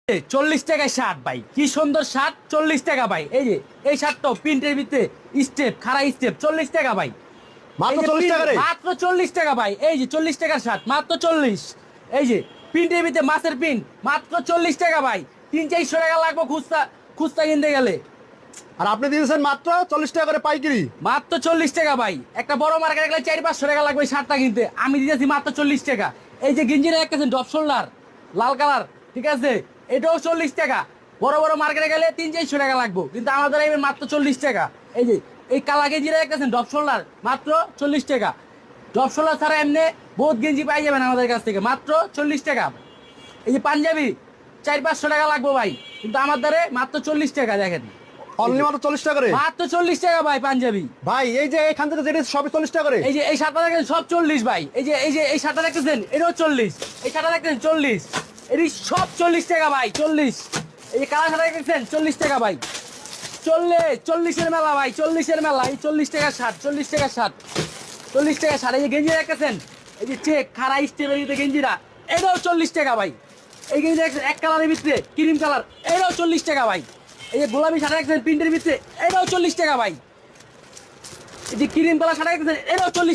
40 টাকায় শার্ট ভাই, কি সুন্দর শার্ট, 40 টাকা ভাই। এই যে এই শার্টটাও প্রিন্টের ভিতরে স্টেপ, খাড়া স্টেপ, 40 টাকা ভাই। মাত্র 40 টাকা রে। মাত্র 40 টাকা ভাই। এই যে 40 টাকার শার্ট, মাত্র 40। এই যে প্রিন্টের ভিতরে মাছের প্রিন্ট, মাত্র 40 টাকা ভাই। 300-400 টাকা লাগবে খুচরা, খুচরা কিনতে গেলে। আর আপনি দিয়েছেন মাত্র 40 টাকা করে পাইকারি। মাত্র 40 টাকা ভাই। একটা বড় মার্কেটে গেলে 400-500 টাকা লাগবে এই শার্টটা কিনতে, আমি দিতেছি মাত্র 40 টাকা। এই যে গেঞ্জিটা একটা ডপ শোল্ডার লাল কালার, ঠিক আছে, এটাও 40 টাকা। বড় বড় মার্কেটে গেলে 300-400 টাকা লাগবে, কিন্তু আমাদের এই মাত্র 40 টাকা। এই যে এই কালা গেঞ্জিটা একটা ডপ শোল্ডার, মাত্র 40 টাকা। ডপ শোল্ডার ছাড়া এমনি বহুত গেঞ্জি পাই যাবেন আমাদের কাছ থেকে, মাত্র 40 টাকা। এই যে পাঞ্জাবি 400-500 টাকা লাগবে ভাই, কিন্তু আমার দ্বারে মাত্র 40 টাকা। দেখেন অনলি মাত্র 40 টাকা করে মাত্র 40 টাকা ভাই পাঞ্জাবি। ভাই। এই যে এখান থেকে যেটা সবই 40 টাকা করে। এই যে এই শার্টটা দেখেন সব 40 ভাই। এই যে এই শার্টটা দেখতেছেন এটাও 40, এই শার্টটা দেখতেছেন 40, এটি সব 40 টাকা ভাই, 40। এই যে কালা শার্টটা দেখতেছেন 40 টাকা ভাই, 40-40-এর মেলা ভাই, 40-এর মেলা। এই 40 টাকা শার্ট, 40 টাকা শার্ট, 40 টাকা শার্ট। এই যে গেঞ্জি দেখতেছেন, এই যে চেক খাড়া স্টেপের ভিতরে গেঞ্জিটা, এটাও 40 টাকা ভাই। এই গেঞ্জি দেখছেন এক কালারের ভিতরে ক্রিম কালার, এটাও 40 টাকা ভাই। এই যে গোলাপি শার্ট দেখছেন প্রিন্টের ভিতরে, এটাও 40 টাকা ভাই। এই যে ক্রিম কালার শার্ট দেখতেছেন, এটাও 40